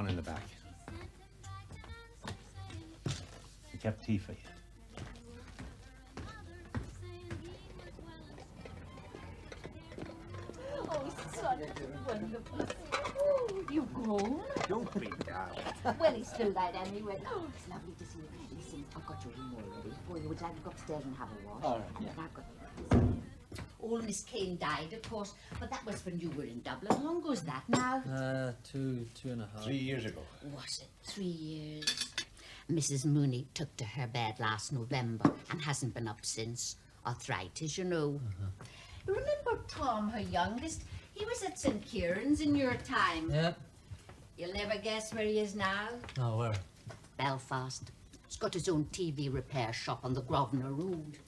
on in the back. He kept tea for you. Oh, son, wonderful. Oh, you've grown. Don't be daft. Well, he's still like anyway. Oh, it's lovely to see you. Listen, I've got your room already. Boy, would you like to go upstairs and have a wash? All right, And yeah. I've got old Miss Kane died, of course, but that was when you were in Dublin. How long ago's that now? 2.5. 3 years ago. Was it 3 years? Mrs. Mooney took to her bed last November and hasn't been up since. Arthritis, you know. Remember Tom, her youngest? He was at St. Kieran's in your time. Yeah. You'll never guess where he is now. Oh, where? Belfast. He's got his own TV repair shop on the Grosvenor Road.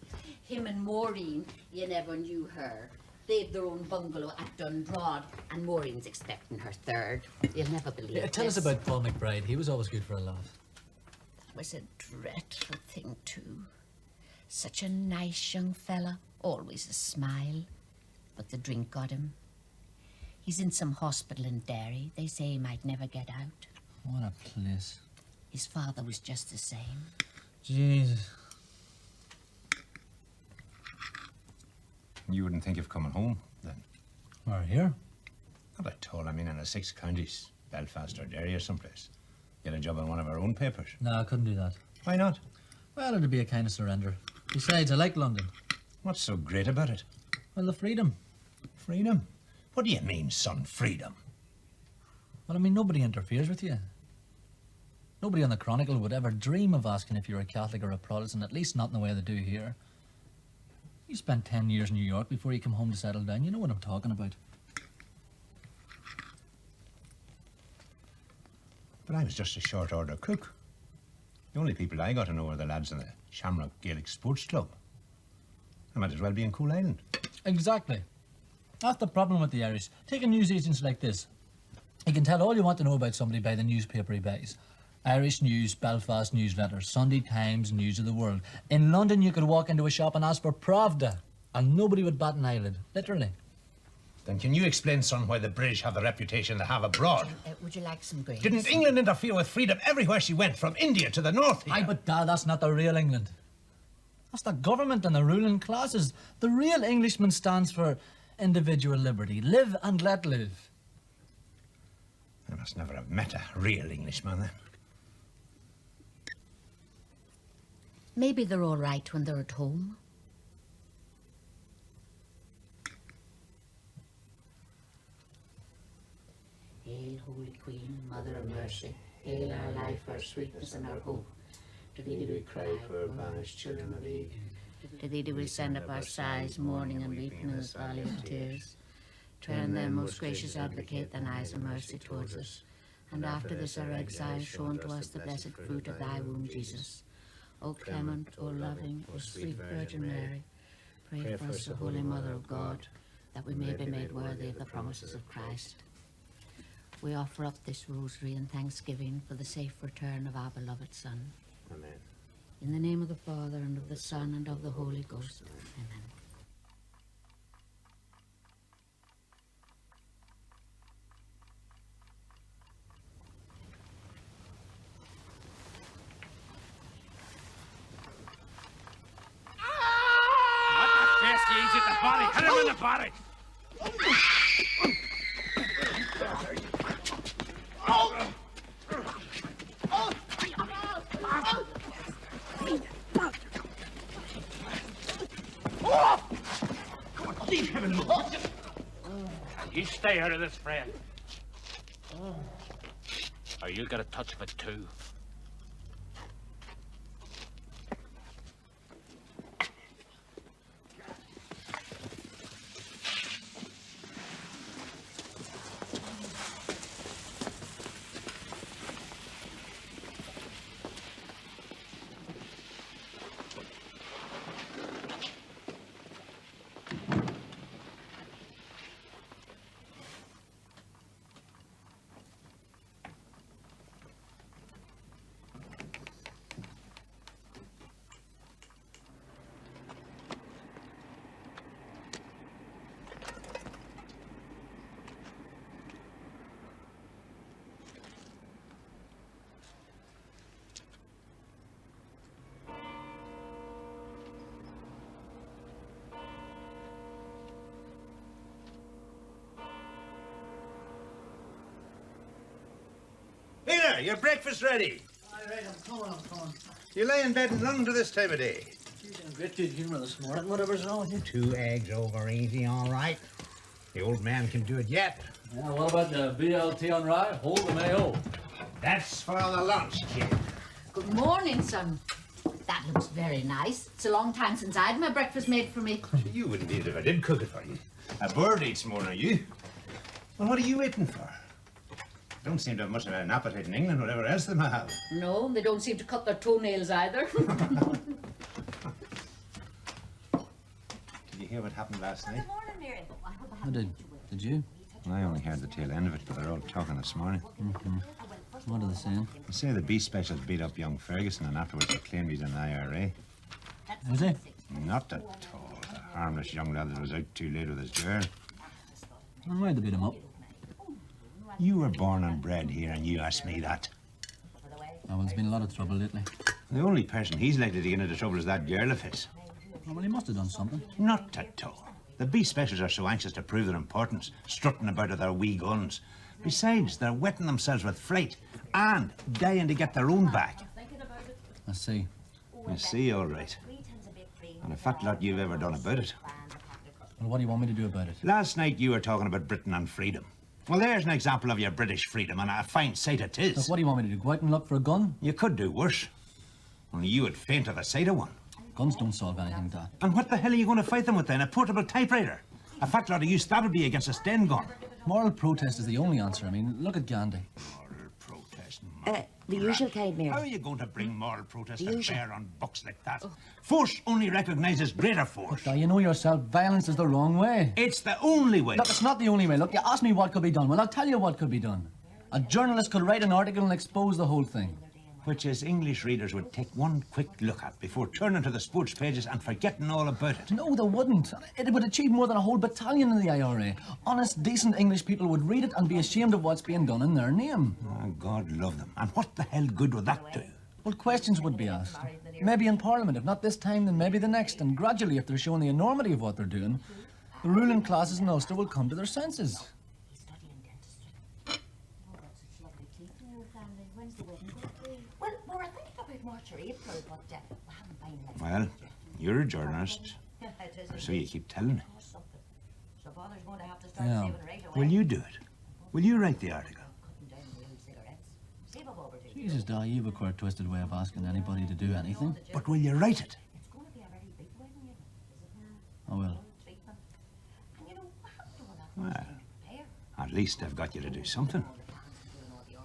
Him and Maureen, you never knew her. They've their own bungalow at Dundrod, and Maureen's expecting her third. You'll never believe Yeah, tell us this. about Paul McBride. He was always good for a laugh. That was a dreadful thing, too. Such a nice young fella, always a smile. But the drink got him. He's in some hospital in Derry. They say he might never get out. What a place. His father was just the same. Jesus. You wouldn't think of coming home, then? We're here. Not at all. I mean, in the 6 counties. Belfast or Derry or someplace. Get a job on one of our own papers. No, I couldn't do that. Why not? Well, it'd be a kind of surrender. Besides, I like London. What's so great about it? Well, the freedom. Freedom? What do you mean, son, freedom? Well, I mean, nobody interferes with you. Nobody on the Chronicle would ever dream of asking if you're a Catholic or a Protestant, at least not in the way they do here. You spent 10 years in New York before you come home to settle down. You know what I'm talking about. But I was just a short order cook. The only people I got to know were the lads in the Shamrock Gaelic Sports Club. I might as well be in Cool Island. Exactly. That's the problem with the Irish. Take a news agency like this. You can tell all you want to know about somebody by the newspaper he buys. Irish News, Belfast Newsletter, Sunday Times, News of the World. In London, you could walk into a shop and ask for Pravda, and nobody would bat an eyelid, literally. Then can you explain, son, why the British have the reputation they have abroad? Would you like some grapes? Didn't England interfere with freedom everywhere she went, from India to the north here? Aye, but Dad, that's not the real England. That's the government and the ruling classes. The real Englishman stands for individual liberty. Live and let live. I must never have met a real Englishman, then. Maybe they're all right when they're at home. Hail, Holy Queen, Mother of Mercy. Hail our life, our sweetness, and our hope. To thee do we cry for banished children of Eve. To thee do we send up our sighs, mourning and weeping in this valley of tears. Turn then, most gracious Advocate, thine eyes of mercy towards us. And after this our exile, shown to us the blessed fruit of thy womb, Jesus. O clement, O loving, O sweet Virgin Mary, pray for us, O Holy Mother of God, that we may be made worthy of the promises of Christ. We offer up this rosary in thanksgiving for the safe return of our beloved Son. Amen. In the name of the Father, and of the Son, and of the Holy Ghost. Amen. The body! Hit him in the body! Leave him alone. You stay out of this, friend. Or you'll get a touch of it too. there, your breakfast ready. All right, I'm coming. You lay in bed in London to this time of day. You're in great good humour this morning. Whatever's wrong with you? 2 eggs over easy, all right. The old man can do it yet. Yeah, what about the BLT on rye? Hold the mayo. That's for the lunch, kid. Good morning, son. That looks very nice. It's a long time since I had my breakfast made for me. You wouldn't eat it if I did cook it for you. A bird eats more than you. Well, what are you waiting for? Don't seem to have much of an appetite in England, whatever else they might have. No, they don't seem to cut their toenails either. Did you hear what happened last night? Good morning, Mary. I did. Did you? I only heard the tail end of it, but they're all talking this morning. What are they saying? They say the B specials beat up young Ferguson and afterwards they claimed he's an IRA. Is he? Not at all. The harmless young lad that was out too late with his girl. And why'd they beat him up? You were born and bred here and you asked me that. Oh, well, there's been a lot of trouble lately. The only person he's likely to get into trouble is that girl of his. Oh, well, he must have done something. Not at all. The B specials are so anxious to prove their importance, strutting about with their wee guns. Besides, they're wetting themselves with fright and dying to get their own back. I see. You see, all right. And a fat lot you've ever done about it. Well, what do you want me to do about it? Last night you were talking about Britain and freedom. Well, there's an example of your British freedom, and a fine sight it is. Look, what do you want me to do? Go out and look for a gun? You could do worse. Only you would faint at the sight of one. Guns don't solve anything, Dad. And what the hell are you going to fight them with then? A portable typewriter? A fat lot of use that'll be against a Sten gun. Moral protest is the only answer. I mean, look at Gandhi. Moral protest. The usual kind, Mary. How are you going to bring moral protest The to usual. bear on books like that? Force only recognises greater force. Now, you know yourself, violence is the wrong way. It's the only way. Look, it's not the only way. Look, you asked me what could be done. Well, I'll tell you what could be done. A journalist could write an article and expose the whole thing. Which is English readers would take one quick look at before turning to the sports pages and forgetting all about it. No, they wouldn't. It would achieve more than a whole battalion in the IRA. Honest, decent English people would read it and be ashamed of what's being done in their name. Oh, God love them. And what the hell good would that do? Well, questions would be asked. Maybe in Parliament. If not this time, then maybe the next. And gradually, if they're showing the enormity of what they're doing, the ruling classes in Ulster will come to their senses. He's studying dentistry. Oh, that's such lovely teeth in your family. When's the wedding going to be? Well, we were thinking about March or April, but we haven't finalised. Well, you're a journalist, It is or so you keep telling me. something. So father's going to have to start Yeah. saving right away. Will you do it? Will you write the article? Cutting down the old cigarettes. Save up over to Jesus, Di, you've a quite twisted way of asking anybody to do anything. But will you write it? It's going to be a very big wedding, you know. Is it now? I will. Treatment. And you know, we haven't done that Well, much to prepare. at least I've got you to do something.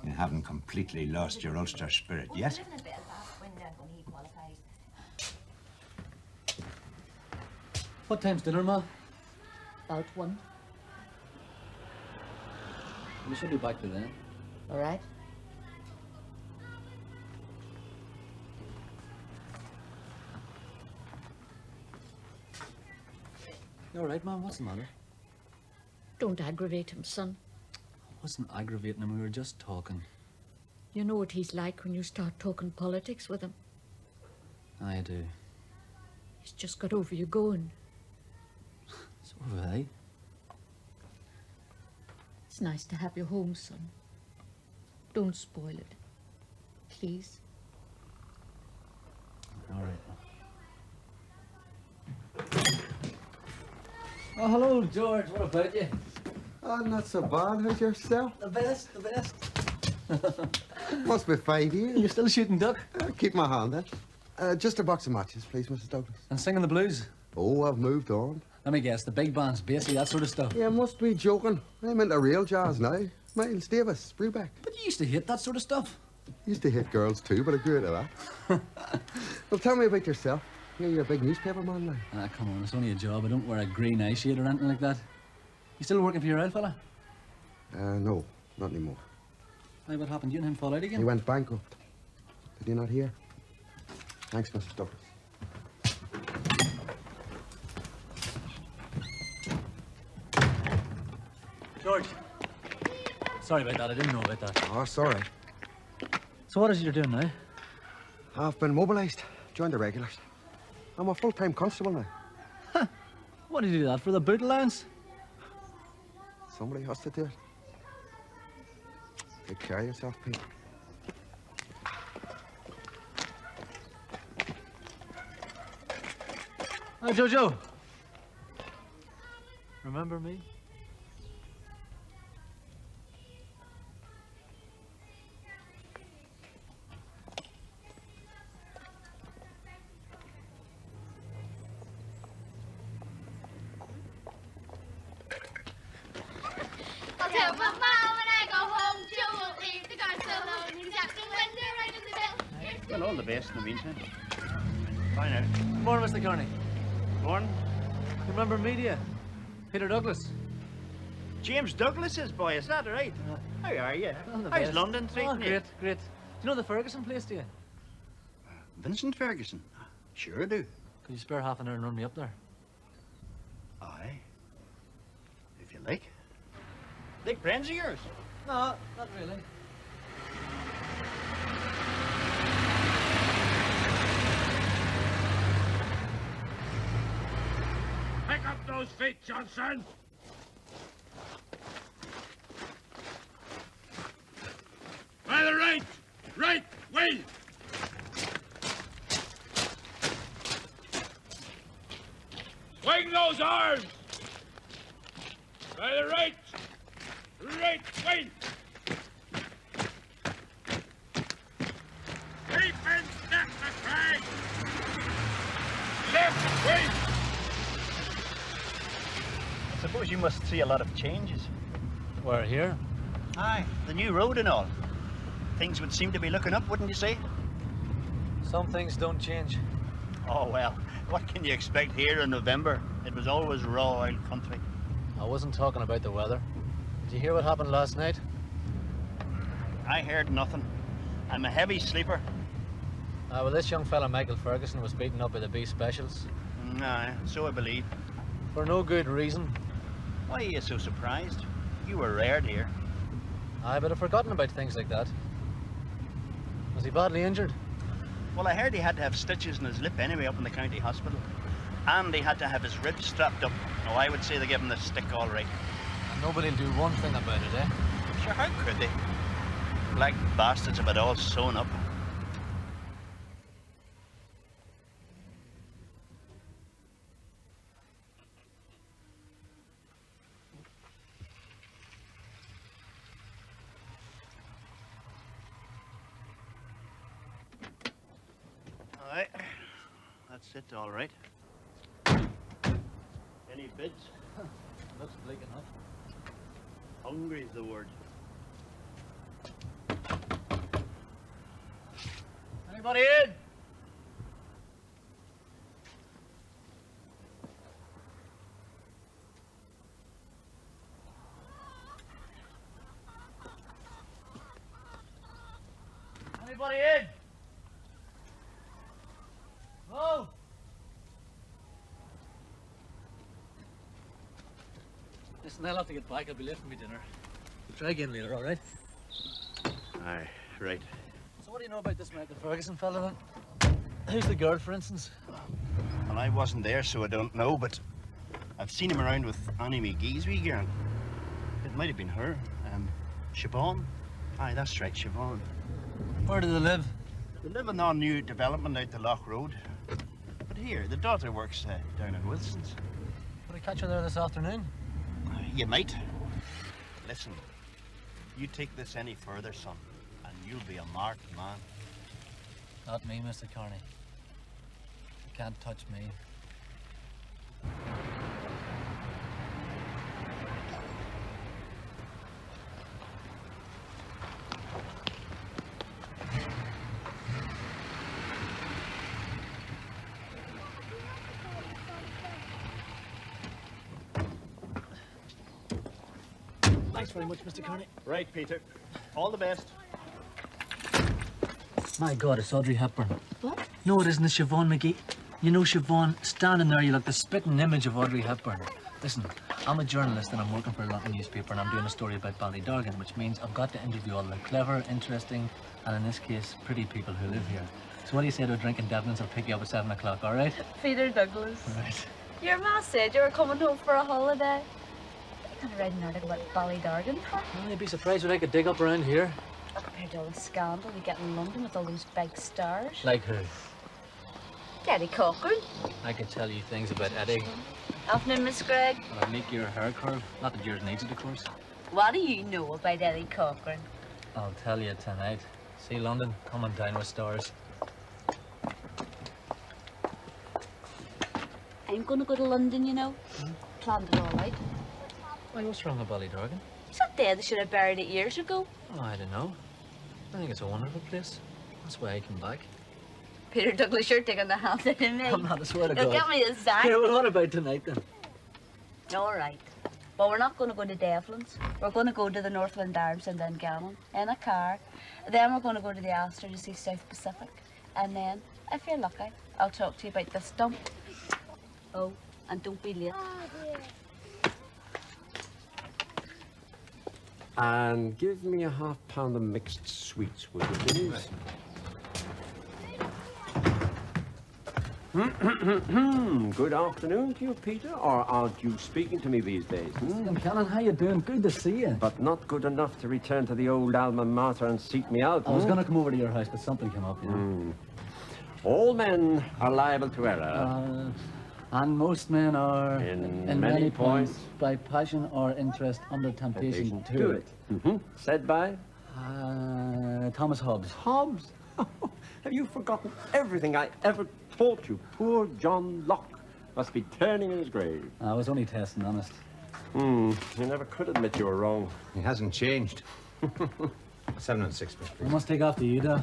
You haven't completely lost your Ulster spirit yet. Living in Belfast when he qualifies. What time's dinner, Ma? About 1. We should be back to then. All right. You all right, Mum? What's the matter? Don't aggravate him, son. I wasn't aggravating him. We were just talking. You know what he's like when you start talking politics with him. I do. He's just got over you going. So have I. It's nice to have you home, son. Don't spoil it. Please. All right. Oh, hello, George. What about you? Oh, not so bad. How's yourself? The best, the best. Must be 5 years. You still shooting duck? Keep my hand in. Just a box of matches, please, Mrs. Douglas. And singing the blues? Oh, I've moved on. Let me guess, the big bands, bassy, that sort of stuff. You must be joking. I'm into real jazz now. Miles Davis, Brubeck. But you used to hate that sort of stuff. Used to hit girls too, but I grew out of that. Well, tell me about yourself. You're a big newspaper man now. Ah, come on, it's only a job. I don't wear a green eye shade or anything like that. You still working for your old fella? No, not anymore. Hey, what happened? You and him fall out again? He went bankrupt. Did you not hear? Thanks, Mrs. Douglas. George. Sorry about that, I didn't know about that. Oh, sorry. So what is it you're doing now? I've been mobilised. Joined the regulars. I'm a full-time constable now. What did you do that for, the boot allowance? Somebody has to do it. Take care of yourself, Pete. Hi, Jojo. Remember me? I'll tell my mom when I go home. Joe won't leave the car so alone. He's acting when they're ringing the bell. Well, all the best in the meantime. Bye now. Good morning, Mr. Kearney. Morning. You remember me, do you? Peter Douglas. James Douglas's boy, is that right? How are you? All the How's best. London treating Oh, you? great, great. Do you know the Ferguson place, do you? Vincent Ferguson? Sure do. Could you spare half an hour and run me up there? Aye. If you like. Big friends of yours? No, not really. Pick up those feet, Johnson! By the right! Right wing! Swing those arms! By the right! Right wing! Keep in step, McCraig! Left wing! I suppose you must see a lot of changes. We're here. Aye, the new road and all. Things would seem to be looking up, wouldn't you say? Some things don't change. Oh, well, what can you expect here in November? It was always raw oil country. I wasn't talking about the weather. Did you hear what happened last night? I heard nothing. I'm a heavy sleeper. Well, this young fella, Michael Ferguson, was beaten up by the B specials. Aye, so I believe. For no good reason. Why are you so surprised? You were reared here. Aye, but I've forgotten about things like that. Was he badly injured? Well, I heard he had to have stitches in his lip anyway up in the county hospital. And he had to have his ribs strapped up. Oh, I would say they gave him the stick all right. And nobody'll do one thing about it, eh? Sure, how could they? Black bastards have it all sewn up. Aye, that's it, all right. Any bids? Looks bleak enough. Hungry's the word. Anybody in? Anybody in? Hello? Listen, I'll have to get back. I'll be late for my dinner. We'll try again later, all right? Aye, right. So what do you know about this Michael Ferguson fella then? Who's the girl, for instance? Well, I wasn't there, so I don't know, but I've seen him around with Annie McGee's wee girl. It might have been her. Siobhan? Aye, that's right, Siobhan. Where do they live? They live in our new development out the Loch Road. But here, the daughter works down at Wilson's. Will I catch her there this afternoon? You might. Listen, you take this any further, son, and you'll be a marked man. Not me, Mr. Kearney. You can't touch me. Thanks very much, Mr. Kearney. Right, Peter. All the best. My God, it's Audrey Hepburn. What? No, it isn't. It's Siobhan McGee. You know, Siobhan, standing there, you look the spitting image of Audrey Hepburn. Listen, I'm a journalist and I'm working for a London newspaper and I'm doing a story about Ballydargan, which means I've got to interview all the clever, interesting, and in this case, pretty people who live here. So what do you say to a drink in Devlin's? I'll pick you up at 7 o'clock, all right? Peter Douglas. Right. Your ma said you were coming home for a holiday. What kind of read an article about Ballydargan for? Well, you'd be surprised what I could dig up around here. Compared to all the scandal we get in London with all those big stars. Like who? Daddy Cochrane. I could tell you things about Eddie. Afternoon, Miss Gregg. I'd make your hair curl. Not that yours needs it, of course. What do you know about Eddie Cochrane? I'll tell you tonight. See London coming down with stars. I'm gonna go to London, you know. Planned it all out. Why, what's wrong with Ballydorgan? Is that dead? They should have buried it years ago. Oh, I don't know. I think it's a wonderful place. That's why I came back. Peter Douglas, you're taking the hand out of me. I'm not, I swear to You'll God. get me a sack. Yeah, well, what about tonight then? All right. But we're not going to go to Devlin's. We're going to go to the Northland Arms in Dungannon in a car. Then we're going to go to the Ulster to see South Pacific. And then, if you're lucky, I'll talk to you about this dump. Oh, and don't be late. And give me a half-pound of mixed sweets, would you please? Good afternoon to you, Peter. Or aren't you speaking to me these days? Cannon, how you doing? Good to see you. But not good enough to return to the old alma mater and seek me out. I was going to come over to your house, but something came up, you know. All men are liable to error. And most men are, In many points, by passion or interest, under temptation to do it. it. Said by Thomas Hobbes. Hobbes. Have you forgotten everything I ever taught you? Poor John Locke must be turning in his grave. I was only testing, honest. You never could admit you were wrong. He hasn't changed. 7 and 6, I please. must take after you, though.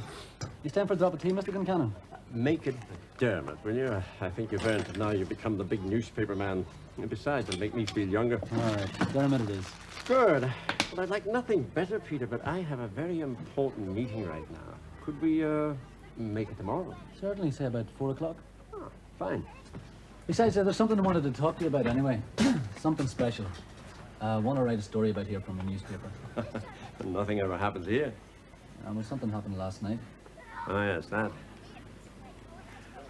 It's time for a drop of tea, Mr. Concannon. Make it Dermot, will you? I think you've earned it now. You've become the big newspaper man. And besides, it'll make me feel younger. All right, Dermot it is. Good. Well, I'd like nothing better, Peter, but I have a very important meeting right now. Could we, make it tomorrow? Certainly, say about 4 o'clock. Oh, fine. Besides, there's something I wanted to talk to you about anyway. Something special. I want to write a story about here from a newspaper. Nothing ever happens here. Well, something happened last night. Oh, yes, that.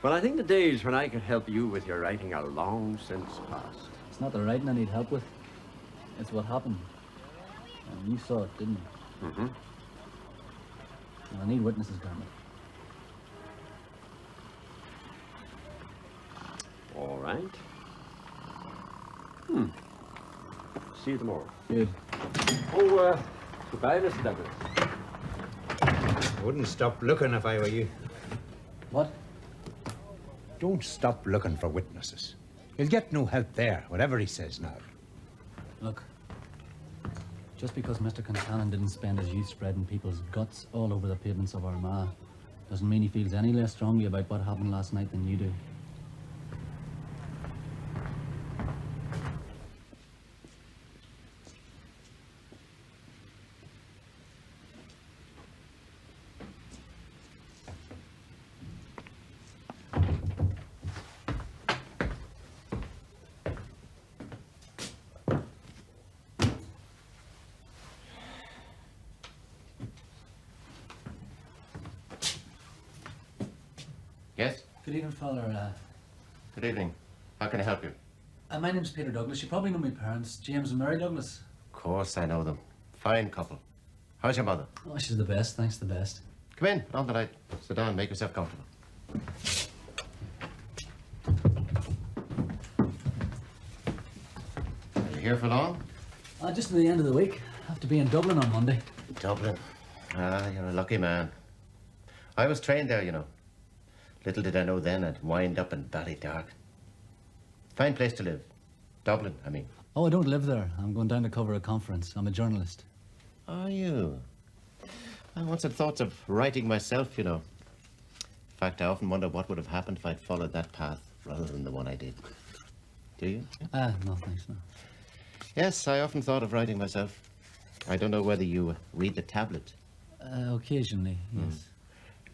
Well, I think the days when I could help you with your writing are long since past. It's not the writing I need help with. It's what happened. And you saw it, didn't you? Mm-hmm. And I need witnesses, Dermot. All right. See you tomorrow. Good. Oh, goodbye, Mr. Douglas. I wouldn't stop looking if I were you. What? Don't stop looking for witnesses. You'll get no help there, whatever he says now. Look. Just because Mr. Concannon didn't spend his youth spreading people's guts all over the pavements of Armagh doesn't mean he feels any less strongly about what happened last night than you do. Yes? Good evening, Father. Good evening. How can I help you? My name's Peter Douglas. You probably know my parents, James and Mary Douglas. Of course I know them. Fine couple. How's your mother? Oh, she's the best, thanks, the best. Come in, on the light. Sit down, make yourself comfortable. Are you here for long? Just at the end of the week. Have to be in Dublin on Monday. Dublin. Ah, you're a lucky man. I was trained there, you know. Little did I know then I'd wind up in Ballydark. Fine place to live. Dublin, I mean. Oh, I don't live there. I'm going down to cover a conference. I'm a journalist. Are you? I once had thoughts of writing myself, you know. In fact, I often wonder what would have happened if I'd followed that path rather than the one I did. Do you? No, thanks, no. Yes, I often thought of writing myself. I don't know whether you read the tablet. Occasionally, yes.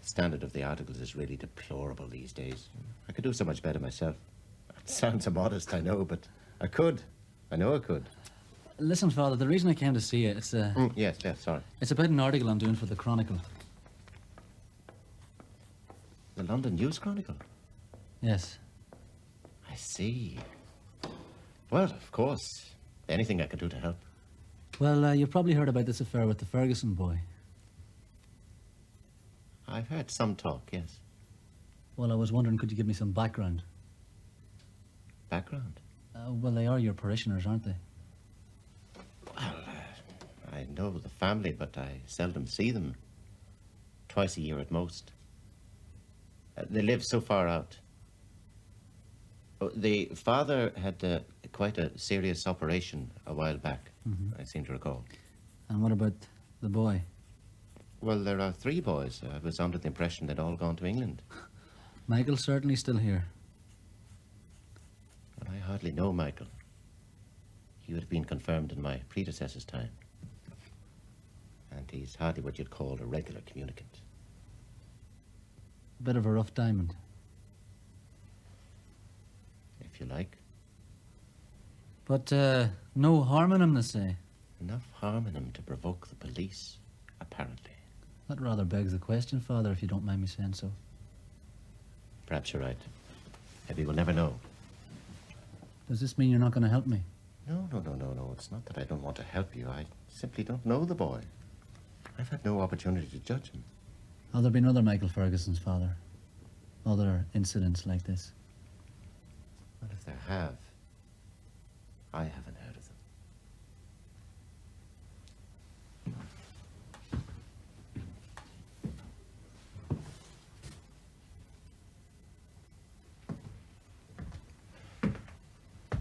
The standard of the articles is really deplorable these days. I could do so much better myself. It sounds immodest, I know, but I could. I know I could. Listen, Father, the reason I came to see you, it's Yes, sorry. it's about an article I'm doing for the Chronicle. The London News Chronicle? Yes. I see. Well, of course. Anything I can do to help. Well, you've probably heard about this affair with the Ferguson boy. I've heard some talk, yes. Well, I was wondering, could you give me some background? Background? Well, they are your parishioners, aren't they? Well, I know the family, but I seldom see them. Twice a year at most. They live so far out. Oh, the father had quite a serious operation a while back, I seem to recall. And what about the boy? Well, there are 3 boys. I was under the impression they'd all gone to England. Michael's certainly still here. Well, I hardly know Michael. He would have been confirmed in my predecessor's time. And he's hardly what you'd call a regular communicant. A bit of a rough diamond. If you like. But no harm in him, they say. Enough harm in him to provoke the police, apparently. That rather begs the question, Father, if you don't mind me saying so. Perhaps you're right. Maybe we'll never know. Does this mean you're not going to help me? No. It's not that I don't want to help you. I simply don't know the boy. I've had no opportunity to judge him. Have there been other Michael Ferguson's, Father? Other incidents like this? Well, if there have, I haven't heard of them.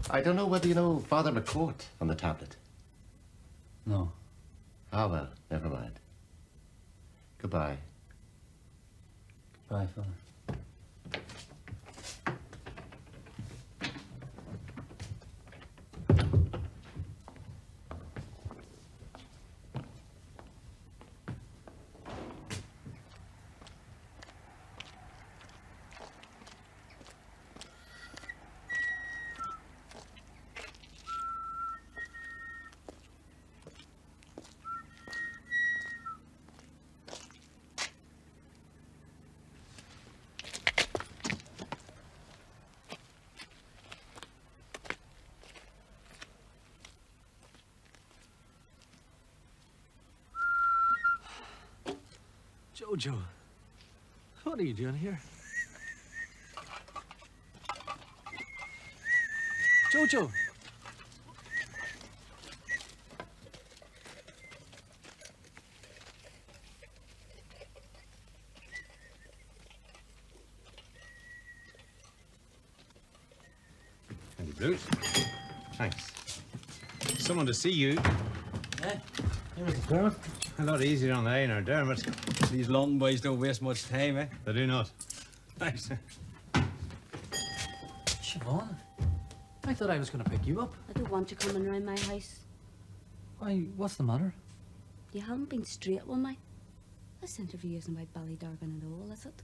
I don't know whether you know Father McCourt on the tablet. No. Ah, well, never mind. Goodbye. Bye, Father. Jojo, what are you doing here? Jojo! Handy Bruce. Thanks. Someone to see you. Eh? Here is the permit. A lot easier on the A nor Dermot. These London boys don't waste much time, eh? They do not. Thanks. Siobhan, I thought I was going to pick you up. I don't want you coming round my house. Why, what's the matter? You haven't been straight with me. This interview isn't about Ballydorgan at all, is it?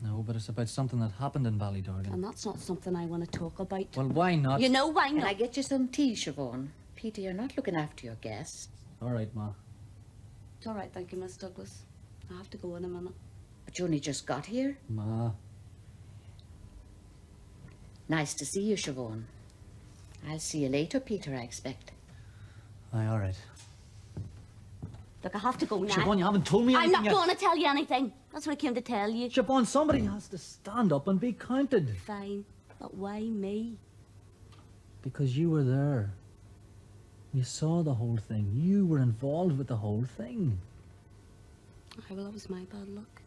No, but it's about something that happened in Ballydorgan. And that's not something I want to talk about. Well, why not? You know why Can not? I get you some tea, Siobhan? Peter, you're not looking after your guests. All right, Ma. It's all right, thank you, Miss Douglas. I have to go in a minute. But you only just got here. Ma. Nice to see you, Siobhan. I'll see you later, Peter, I expect. Aye, all right. Look, I have to go now. Siobhan, you haven't told me I'm anything not yet. going to tell you anything. That's what I came to tell you. Siobhan, somebody has to stand up and be counted. Fine, but why me? Because you were there. You saw the whole thing. You were involved with the whole thing. Aye, well, that was my bad luck.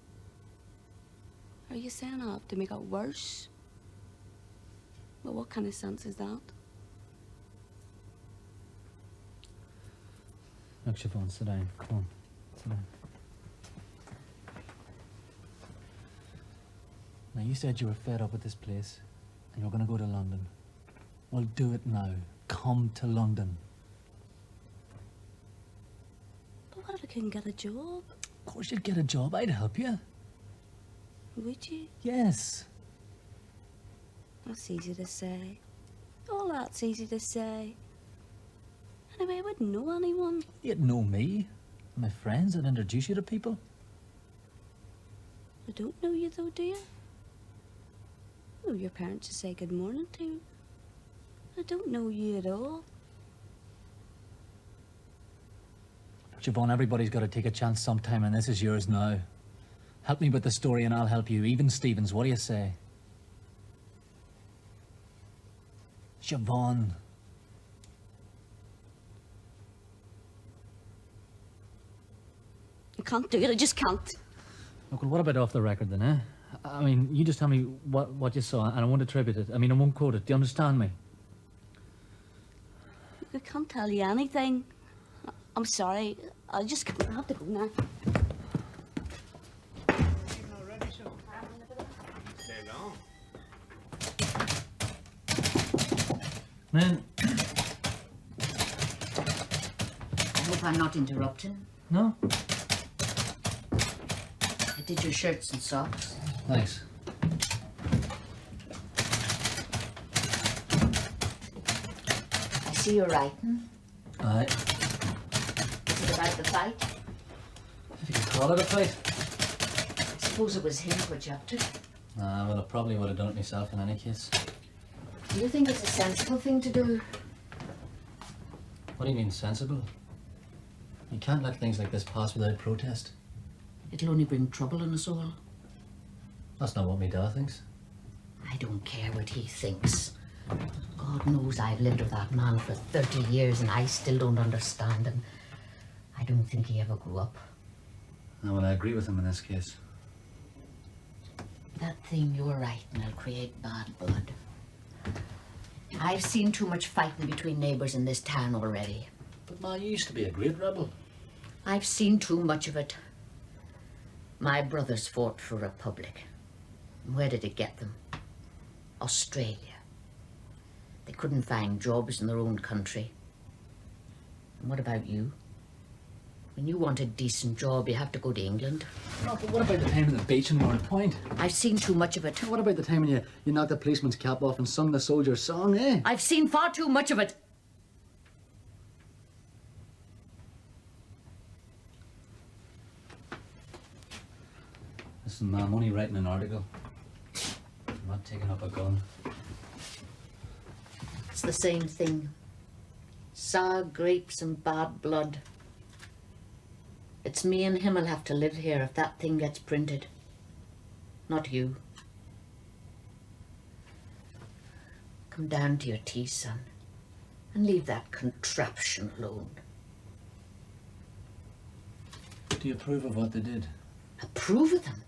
Are you saying I have to make it worse? Well, what kind of sense is that? Look, Siobhan, sit down. Come on, sit down. Now, you said you were fed up with this place and you were going to go to London. Well, do it now. Come to London. But what if I couldn't get a job? Of course you'd get a job. I'd help you. Would you? Yes. That's easy to say. All that's easy to say. Anyway, I wouldn't know anyone. You'd know me. My friends. I'd introduce you to people. I don't know you, though, do you? I know your parents to say good morning to. I don't know you at all. Siobhan, everybody's got to take a chance sometime, and this is yours now. Help me with the story and I'll help you. Even Stevens, what do you say? Siobhan. I can't do it, I just can't. Look, well, what about off the record then, eh? I mean, you just tell me what you saw and I won't attribute it. I mean, I won't quote it. Do you understand me? I can't tell you anything. I'm sorry. I have to go now. Man. I hope I'm not interrupting. No? I did your shirts and socks. Thanks. I see you're writing. Aye. Is it about the fight? If you can call it a fight. I suppose it was him put you up to. Well, I probably would have done it myself in any case. Do you think it's a sensible thing to do? What do you mean, sensible? You can't let things like this pass without protest. It'll only bring trouble on us all. That's not what me dad thinks. I don't care what he thinks. God knows I've lived with that man for 30 years and I still don't understand him. I don't think he ever grew up. No, well, I agree with him in this case. That thing you're writing will create bad blood. I've seen too much fighting between neighbours in this town already. But Ma, you used to be a great rebel. I've seen too much of it. My brothers fought for Republic. And where did it get them? Australia. They couldn't find jobs in their own country. And what about you? When you want a decent job, you have to go to England. No, but what about the time on the beach in North Point? I've seen too much of it. What about the time when you knocked the policeman's cap off and sung the soldier's song, eh? I've seen far too much of it. Listen, Ma, I'm only writing an article. I'm not taking up a gun. It's the same thing. Sour grapes and bad blood. It's me and him'll have to live here if that thing gets printed. Not you. Come down to your tea, son, and leave that contraption alone. Do you approve of what they did? Approve of them?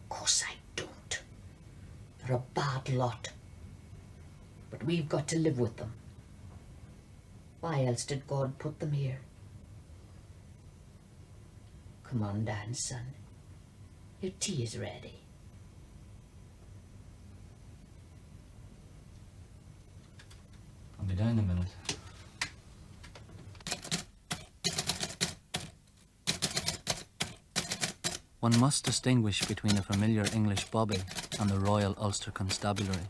Of course I don't. They're a bad lot. But we've got to live with them. Why else did God put them here? Come on down, son. Your tea is ready. I'll be down in a minute. One must distinguish between the familiar English bobby and the Royal Ulster Constabulary.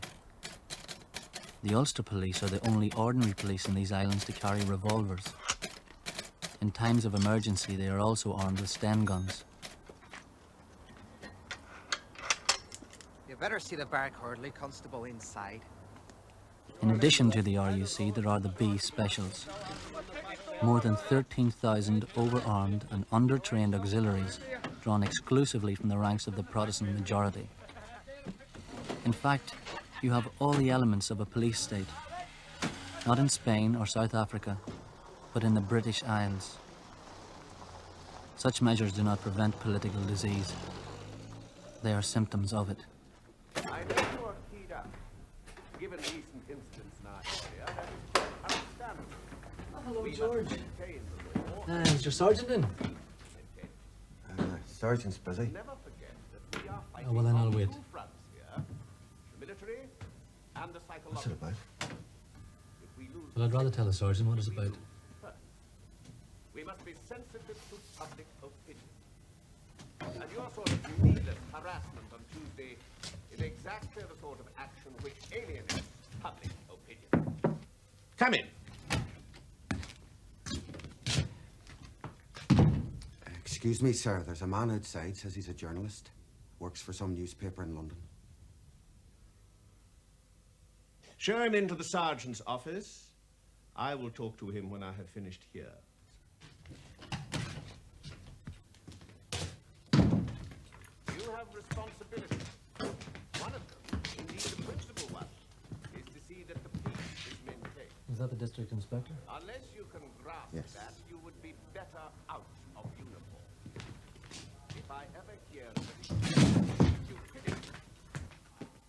The Ulster police are the only ordinary police in these islands to carry revolvers. In times of emergency, they are also armed with Sten guns. You better see the Bark Hurdley constable inside. In addition to the RUC, there are the B Specials. More than 13,000 overarmed and undertrained auxiliaries drawn exclusively from the ranks of the Protestant majority. In fact, you have all the elements of a police state, not in Spain or South Africa, but in the British Isles. Such measures do not prevent political disease. They are symptoms of it. I know you are keyed up. Given recent incidents in our area, that is understandable. Oh, hello, George. Maintain the law. Is your sergeant in? Sergeant's busy. Never forget that we are fighting Oh, well, then I'll on wait. two fronts here. The military and the psychological. What's it about? If we lose Well, I'd rather tell the sergeant what it's about. first, we must be sensitive to public opinion. And your sort of needless harassment on Tuesday is exactly the sort of action which alienates public opinion. Come in. Excuse me, sir. There's a man outside, says he's a journalist. Works for some newspaper in London. Show him into the sergeant's office. I will talk to him when I have finished here. responsibilities. One of them, indeed the principal one, is to see that the peace is maintained. Is that the district inspector? Unless you can grasp Yes. that, you would be better out of uniform. If I ever hear of any stupidity,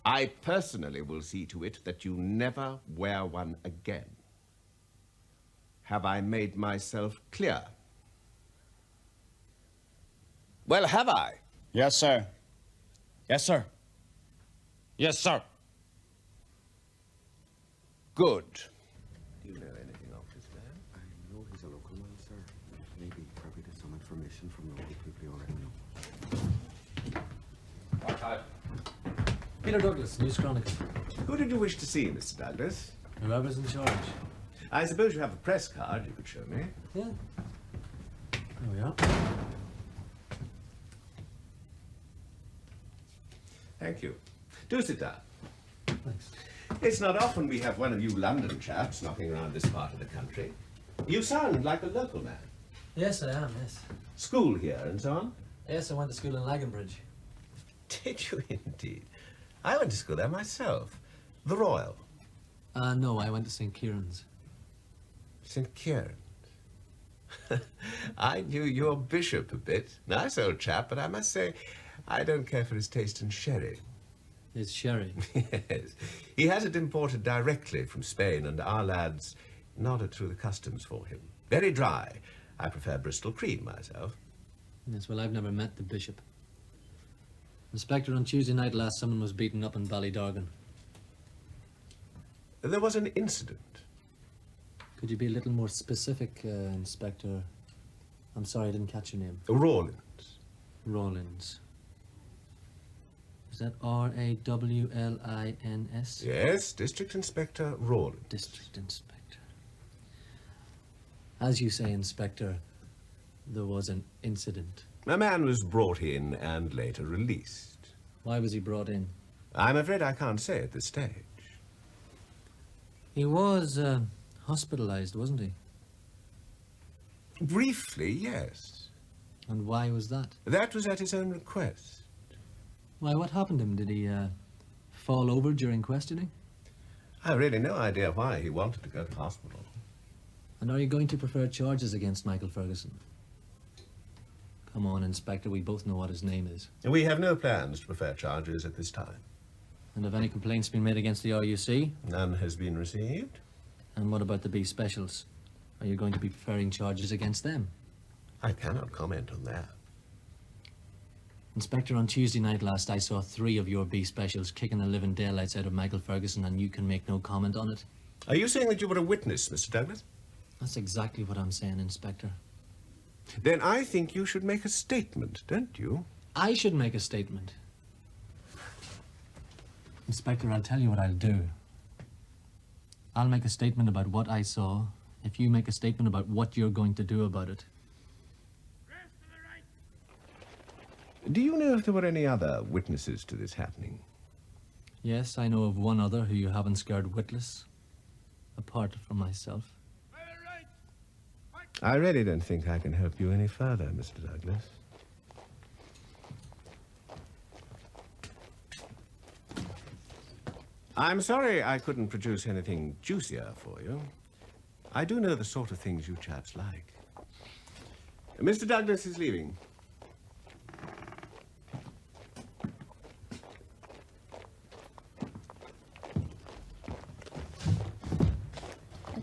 I personally will see to it that you never wear one again. Have I made myself clear? Well, have I? Yes, sir. Yes, sir. Yes, sir. Good. Do you know anything of this man? I know he's a local man, sir. Maybe privy to some information from the local people you already know. Peter Douglas, News Chronicle. Who did you wish to see, Mr. Douglas? Whoever's in charge. I suppose you have a press card you could show me. Yeah. There we are. Thank you. Do sit down. Thanks. It's not often we have one of you London chaps knocking around this part of the country. You sound like a local man. Yes, I am, yes. School here and so on? Yes, I went to school in Laganbridge. Did you indeed? I went to school there myself. The Royal. No, I went to St. Kieran's. St. Kieran's? I knew your bishop a bit. Nice old chap, but I must say, I don't care for his taste in sherry. It's sherry. Yes. He has it imported directly from Spain, and our lads nodded through the customs for him. Very dry. I prefer Bristol cream myself. Yes, well, I've never met the bishop. Inspector, on Tuesday night last, someone was beaten up in Ballydorgan. There was an incident. Could you be a little more specific, Inspector? I'm sorry, I didn't catch your name. Rawlins. Rawlins. Is that R-A-W-L-I-N-S? Yes, District Inspector Rawlins. District Inspector. As you say, Inspector, there was an incident. A man was brought in and later released. Why was he brought in? I'm afraid I can't say at this stage. He was hospitalized, wasn't he? Briefly, yes. And why was that? That was at his own request. Why, what happened to him? Did he fall over during questioning? I've really no idea why he wanted to go to hospital. And are you going to prefer charges against Michael Ferguson? Come on, Inspector, we both know what his name is. We have no plans to prefer charges at this time. And have any complaints been made against the RUC? None has been received. And what about the B Specials? Are you going to be preferring charges against them? I cannot comment on that. Inspector, on Tuesday night last, I saw 3 of your B Specials kicking the living daylights out of Michael Ferguson, and you can make no comment on it. Are you saying that you were a witness, Mr. Douglas? That's exactly what I'm saying, Inspector. Then I think you should make a statement, don't you? I should make a statement. Inspector, I'll tell you what I'll do. I'll make a statement about what I saw, if you make a statement about what you're going to do about it. Do you know if there were any other witnesses to this happening? Yes, I know of one other who you haven't scared witless, apart from myself. I really don't think I can help you any further, Mr. Douglas. I'm sorry I couldn't produce anything juicier for you. I do know the sort of things you chaps like. Mr. Douglas is leaving.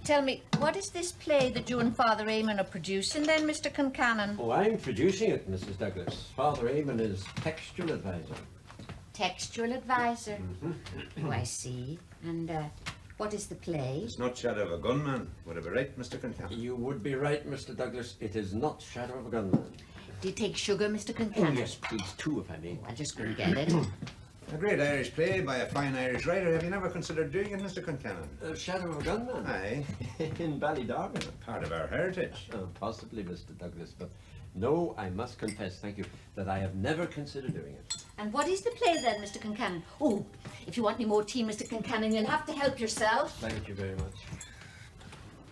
Tell me, what is this play that you and Father Eamon are producing then, Mr. Concannon? Oh, I'm producing it, Mrs. Douglas. Father Eamon is textual advisor. Textual advisor? Oh, I see. And what is the play? It's not Shadow of a Gunman. Would I be right, Mr. Concannon? You would be right, Mr. Douglas. It is not Shadow of a Gunman. Do you take sugar, Mr. Oh, Concannon? yes, please, 2 if I may. I'll just go and get it. A great Irish play by a fine Irish writer. Have you never considered doing it, Mr. Concannon? Shadow of a Gunman? Aye. In Ballydorgan. Part of our heritage. Possibly, Mr. Douglas, but no, I must confess, thank you, that I have never considered doing it. And what is the play then, Mr. Concannon? Oh, if you want any more tea, Mr. Concannon, you'll have to help yourself. Thank you very much.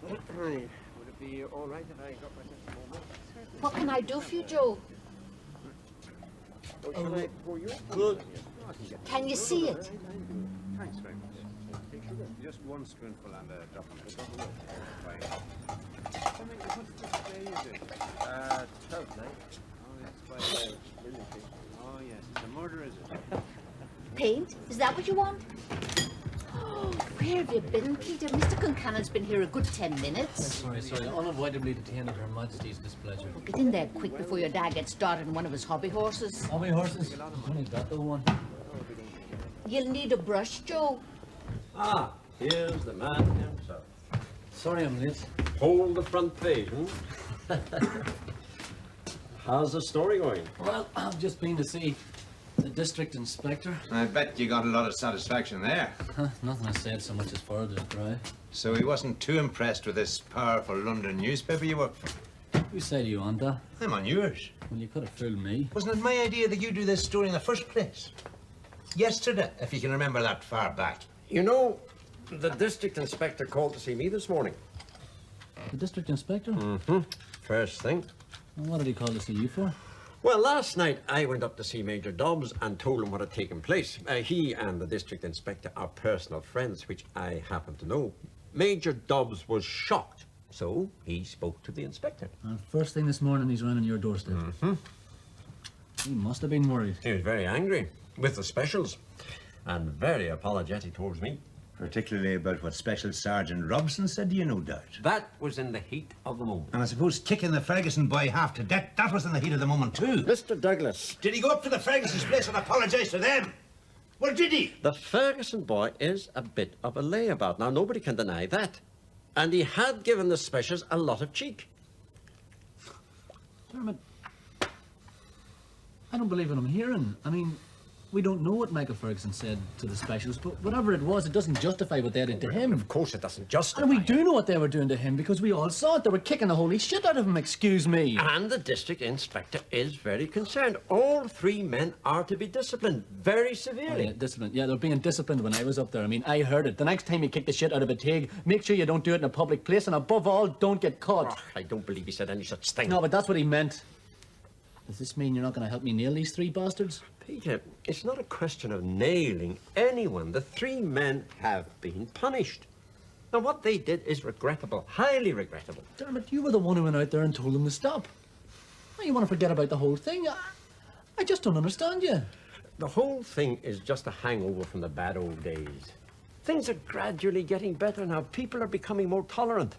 Would it be all right if I got myself a moment? What can I do for you, Joe? Good. Can you see it? Thanks very much. Just one spoonful and a drop on it. What's the day is it? 12th night. Oh, that's quite Oh, yes. It's a murder, is it? Paint? Is that what you want? Oh, where have you been, Peter? Mr. Concannon's been here a good 10 minutes. Sorry. Unavoidably detained at Her Majesty's displeasure. Get in there quick before your dad gets started on one of his hobby horses. Hobby horses? Only got the one. You'll need a brush, Joe. Ah, here's the man himself. Sorry I'm late. Hold the front page, How's the story going? Well, I've just been to see the district inspector. I bet you got a lot of satisfaction there. Nothing I said so much as further, right? So he wasn't too impressed with this powerful London newspaper you work for? Whose side are you on, Da? I'm on yours. Well, you could have fooled me. Wasn't it my idea that you do this story in the first place? Yesterday, if you can remember that far back. You know, the district inspector called to see me this morning. The district inspector? Mm-hmm. First thing. Well, what did he call to see you for? Well, last night I went up to see Major Dobbs and told him what had taken place. He and the district inspector are personal friends, which I happen to know. Major Dobbs was shocked, so he spoke to the inspector. And first thing this morning, he's running your doorstep. Mm-hmm. He must have been worried. He was very angry with the specials and very apologetic towards me. Particularly about what Special Sergeant Robson said to you, no doubt. That was in the heat of the moment. And I suppose kicking the Ferguson boy half to death, that was in the heat of the moment too. Mr. Douglas. Did he go up to the Ferguson's place and apologise to them? Well, did he? The Ferguson boy is a bit of a layabout. Now, nobody can deny that. And he had given the specials a lot of cheek. Dermot, I don't believe what I'm hearing. I mean, we don't know what Michael Ferguson said to the specials, but whatever it was, it doesn't justify what they did to him. Of course it doesn't justify. And we do know what they were doing to him because we all saw it. They were kicking the holy shit out of him, excuse me. And the district inspector is very concerned. All three men are to be disciplined very severely. Oh, yeah, disciplined. Yeah, they're being disciplined when I was up there. I mean, I heard it. The next time you kick the shit out of a pig, make sure you don't do it in a public place, and above all, don't get caught. Oh, I don't believe he said any such thing. No, but that's what he meant. Does this mean you're not going to help me nail these three bastards? Peter, it's not a question of nailing anyone. The three men have been punished. Now, what they did is regrettable, highly regrettable. Dermot, you were the one who went out there and told them to stop. Why, you want to forget about the whole thing? I just don't understand you. The whole thing is just a hangover from the bad old days. Things are gradually getting better now. People are becoming more tolerant.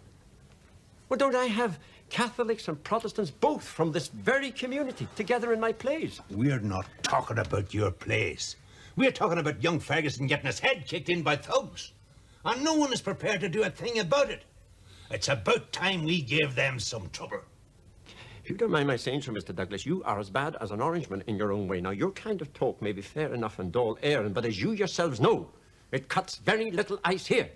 Well, don't I have Catholics and Protestants both from this very community together in my plays? We're not talking about your plays. We're talking about young Ferguson getting his head kicked in by thugs. And no one is prepared to do a thing about it. It's about time we gave them some trouble. If you don't mind my saying so, Mr. Douglas, you are as bad as an Orangeman in your own way. Now, your kind of talk may be fair enough and dull airing, but as you yourselves know, it cuts very little ice here.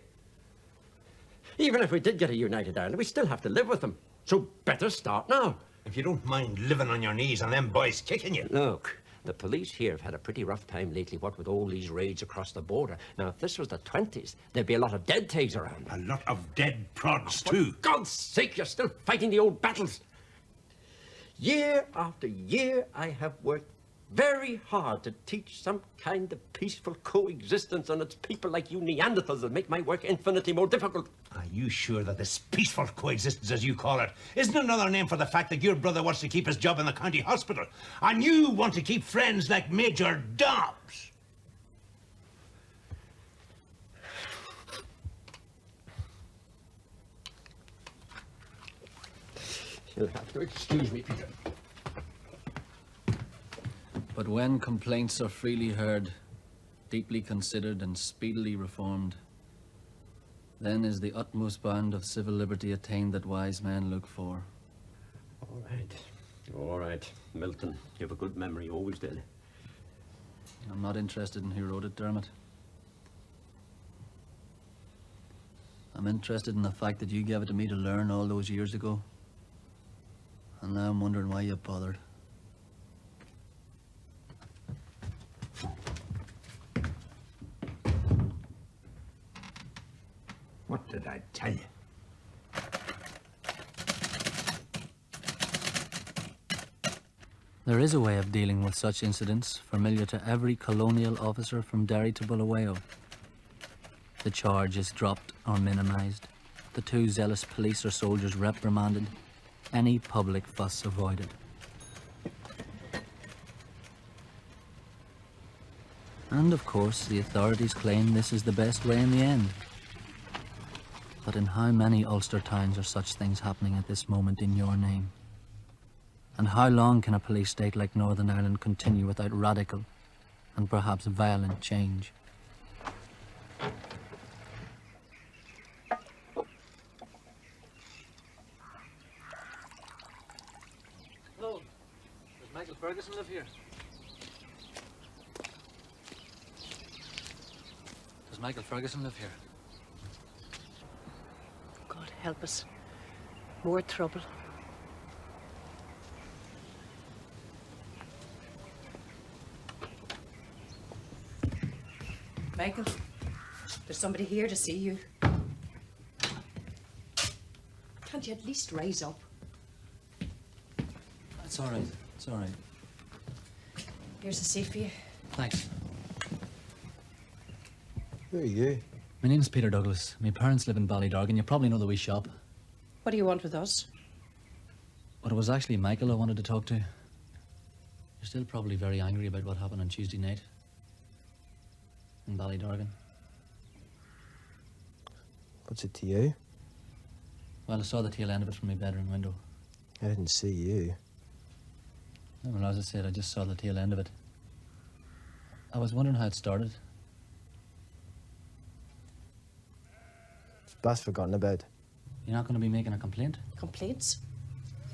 Even if we did get a united Ireland, we still have to live with them. So better start now. If you don't mind living on your knees and them boys kicking you. Look, the police here have had a pretty rough time lately, what with all these raids across the border. Now, if this was the 20s, there'd be a lot of dead tags around. A lot of dead prods, too. For God's sake, you're still fighting the old battles. Year after year, I have worked very hard to teach some kind of peaceful coexistence, and it's people like you Neanderthals that make my work infinitely more difficult. Are you sure that this peaceful coexistence, as you call it, isn't another name for the fact that your brother wants to keep his job in the county hospital, and you want to keep friends like Major Dobbs? You'll have to excuse me, Peter. But when complaints are freely heard, deeply considered and speedily reformed, then is the utmost bound of civil liberty attained that wise men look for. All right. All right. Milton, you have a good memory, you always did. I'm not interested in who wrote it, Dermot. I'm interested in the fact that you gave it to me to learn all those years ago. And now I'm wondering why you bothered. What did I tell you? There is a way of dealing with such incidents familiar to every colonial officer from Derry to Bulawayo. The charge is dropped or minimised. The too zealous police or soldiers reprimanded. Any public fuss avoided. And of course, the authorities claim this is the best way in the end. But in how many Ulster towns are such things happening at this moment in your name? And how long can a police state like Northern Ireland continue without radical and perhaps violent change? Hello. Does Michael Ferguson live here? Does Michael Ferguson live here? God help us. More trouble. Michael, there's somebody here to see you. Can't you at least rise up? It's all right. It's all right. Here's a seat for you. Thanks. Who are you? My name's Peter Douglas. My parents live in Ballydargan. You probably know the wee shop. What do you want with us? But it was actually Michael I wanted to talk to. You're still probably very angry about what happened on Tuesday night in Ballydargan. What's it to you? Well, I saw the tail end of it from my bedroom window. I didn't see you. Well, as I said, I just saw the tail end of it. I was wondering how it started. It's best forgotten about. You're not going to be making a complaint? Complaints?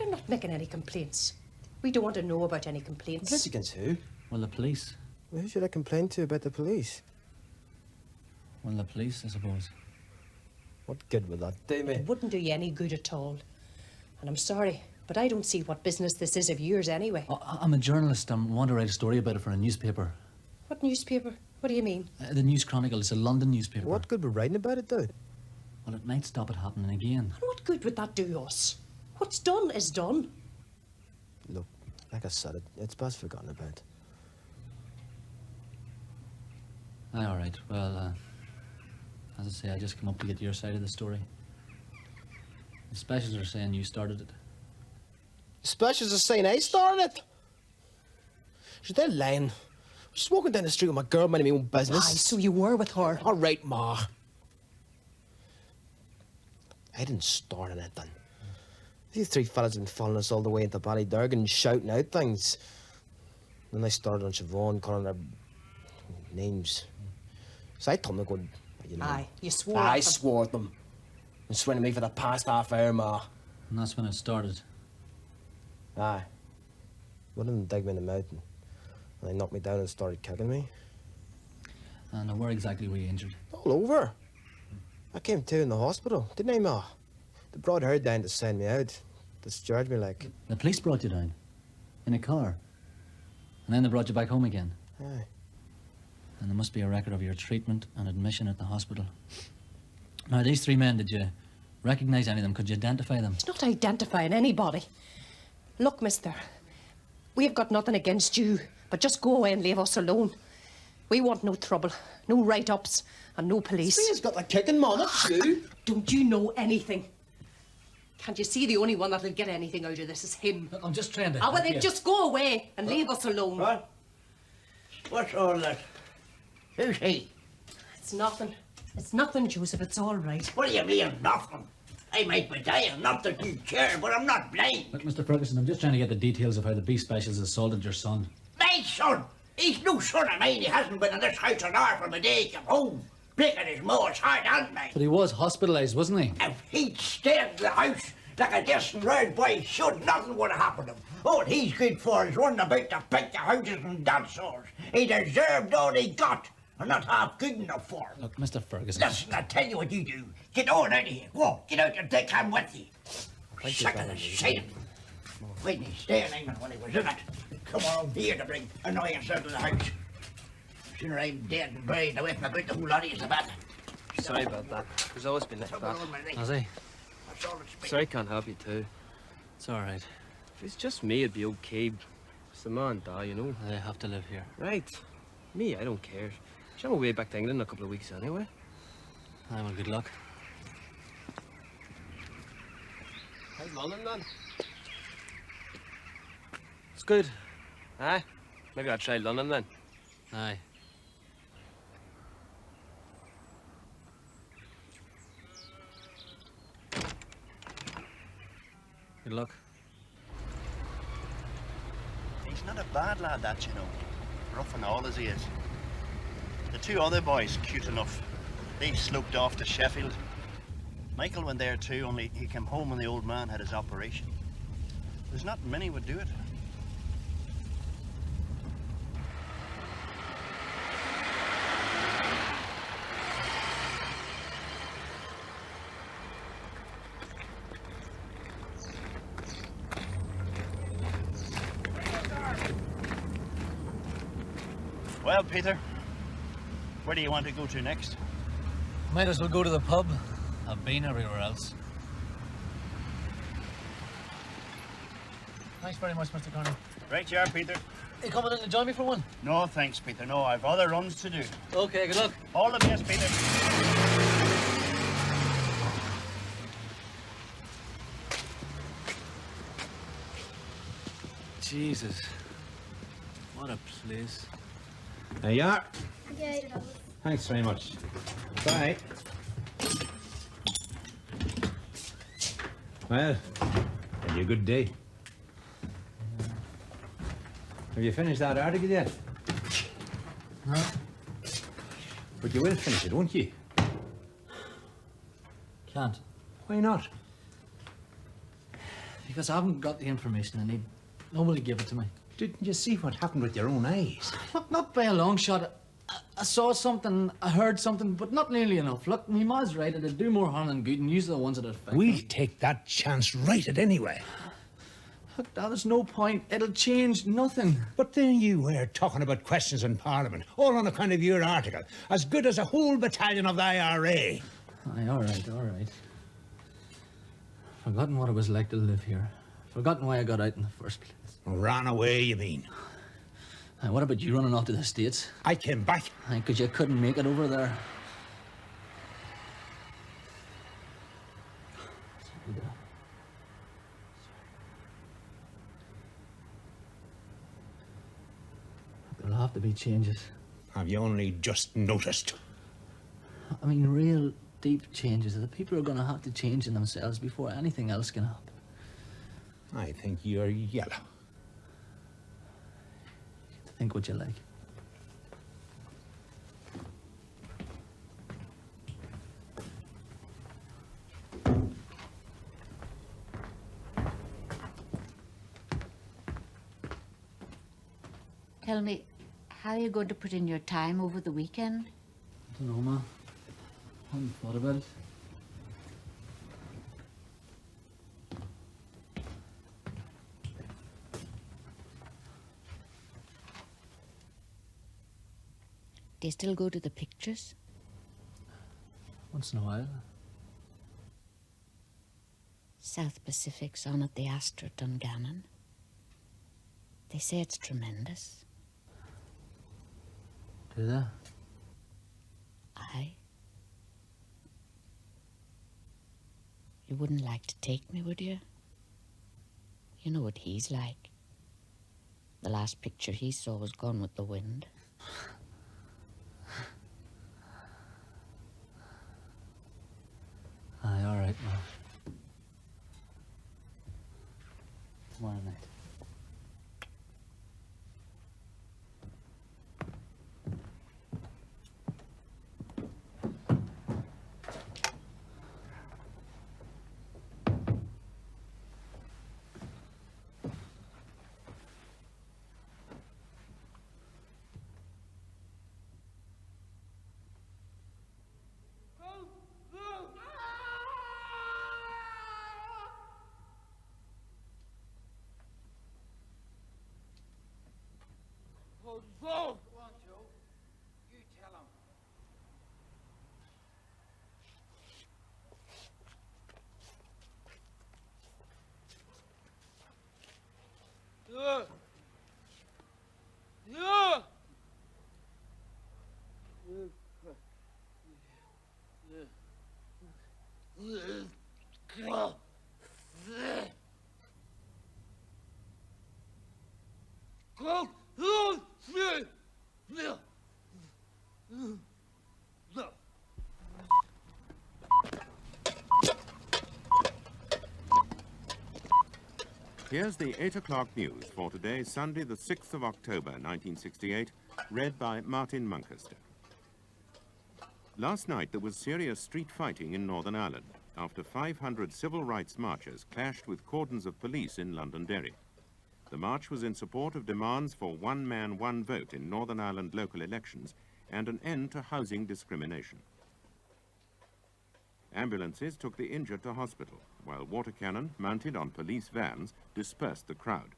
You're not making any complaints. We don't want to know about any complaints. Complaints against who? Well, the police. Well, who should I complain to about the police? Well, the police, I suppose. What good would that do me? It wouldn't do you any good at all. And I'm sorry, but I don't see what business this is of yours anyway. I'm a journalist. I want to write a story about it for a newspaper. What newspaper? What do you mean? The News Chronicle. It's a London newspaper. What good would writing about it do? Well, it might stop it happening again. And what good would that do us? What's done is done. Look, like I said, it's best forgotten about. Aye, all right. Well, as I say, I just come up to get your side of the story. The specials are saying you started it. Specials are saying I started it. She's they're lying. I was walking down the street with my girl, minding my own business. Aye, so you were with her. All right, Ma. I didn't start anything. These three fellas have been following us all the way into Ballydargan, shouting out things. Then they started on Siobhan, calling her names. So I told them to go, you know. Aye, you swore I at them. swore at them. Been swearing at me for the past half hour, Ma. And that's when it started. Aye. One of them dug me in the mouth and they knocked me down and started kicking me. And where exactly were you injured? All over. I came to in the hospital, didn't I, Ma? They brought her down to send me out. Discharged me like. The police brought you down? In a car? And then they brought you back home again? Aye. And there must be a record of your treatment and admission at the hospital. Now, these three men, did you recognise any of them? Could you identify them? It's not identifying anybody. Look, mister, we've got nothing against you, but just go away and leave us alone. We want no trouble, no write-ups, and no police. He's got the kicking, man, that's you. Don't you know anything? Can't you see the only one that'll get anything out of this is him? Look, I'm just trying to... Ah, well, then just go away and leave us alone. What? What's all that? Who's he? It's nothing. It's nothing, Joseph. It's all right. What do you mean, nothing? I might be dying, not that you care, but I'm not blind. Look, Mr. Ferguson, I'm just trying to get the details of how the B Specials assaulted your son. My son? He's no son of mine. He hasn't been in this house an hour from the day he came home. Breaking his ma's hard on me. But he was hospitalised, wasn't he? If he'd stayed in the house like a decent round boy should, nothing would have happened to him. All he's good for is running about to pick the houses and dance halls. He deserved all he got, and not half good enough for him. Look, Mr. Ferguson... Listen, I tell you what you do. Get on out of here. Go on, get out and take him with you. Sick of the sight of him. When he stay in England when he was in it. Come on here to bring annoyance out of the house. Sooner I'm dead and buried away from about the whole lot of you, the better. Sorry about that. There's always been like that. Has he? Sorry I can't help you too. It's all right. If it's just me, it'd be okay. It's the man, Da, you know. They have to live here. Right. Me, I don't care. I'm away back to England in a couple of weeks anyway. Aye, well, good luck. How's London, then? It's good. Aye. Maybe I'll try London then. Aye. Good luck. He's not a bad lad, that, you know. Rough and all as he is. The two other boys, cute enough. They sloped off to Sheffield. Michael went there too, only he came home when the old man had his operation. There's not many would do it. Well, Peter, where do you want to go to next? Might as well go to the pub. I've been everywhere else. Thanks very much, Mr. Carney. Right you are, Peter. You coming in to join me for one? No, thanks, Peter. No, I've other runs to do. Okay, good luck. All the best, Peter. Jesus. What a place. There you are. Okay. Thanks very much. Bye. Well, had you a good day? Have you finished that article yet? No. But you will finish it, won't you? Can't. Why not? Because I haven't got the information I need. Nobody give it to me. Didn't you see what happened with your own eyes? Look, not by a long shot. I saw something, I heard something, but not nearly enough. Look, my ma's right. It'd do more harm than good, and use the ones that affect We'll them. take that chance right at anyway. Look, Dad, there's no point. It'll change nothing. But there you were talking about questions in Parliament, all on account of your article, as good as a whole battalion of the IRA. Aye, all right, all right. Forgotten what it was like to live here. Forgotten why I got out in the first place. Ran away, you mean? Aye, what about you running off to the States? I came back. Aye, 'cause you couldn't make it over there. There'll have to be changes. Have you only just noticed? I mean, real deep changes. The people are going to have to change in themselves before anything else can happen. I think you're yellow. Think what you like. Tell me, how are you going to put in your time over the weekend? I don't know, Ma. Haven't thought about it. Do you still go to the pictures? Once in a while. South Pacific's on at the Astor at Dungannon. They say it's tremendous. Do they? Aye. You wouldn't like to take me, would you? You know what he's like. The last picture he saw was Gone with the Wind. Aye, all right, Ma. Tomorrow night. Go on, Joe. You tell him. Here's the 8 o'clock news for today, Sunday, the 6th of October, 1968, read by Martin Muncaster. Last night there was serious street fighting in Northern Ireland after 500 civil rights marchers clashed with cordons of police in Londonderry. The march was in support of demands for one man, one vote in Northern Ireland local elections and an end to housing discrimination. Ambulances took the injured to hospital, while water cannon, mounted on police vans, dispersed the crowd.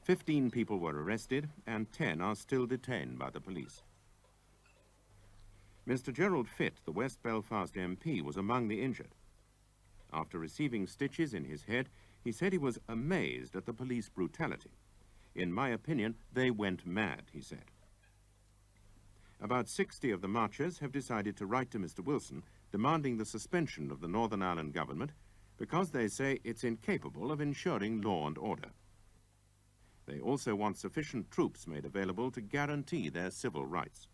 15 people were arrested and 10 are still detained by the police. Mr. Gerald Fitt, the West Belfast MP, was among the injured. After receiving stitches in his head, he said he was amazed at the police brutality. In my opinion, they went mad, he said. About 60 of the marchers have decided to write to Mr. Wilson demanding the suspension of the Northern Ireland government because they say it's incapable of ensuring law and order. They also want sufficient troops made available to guarantee their civil rights.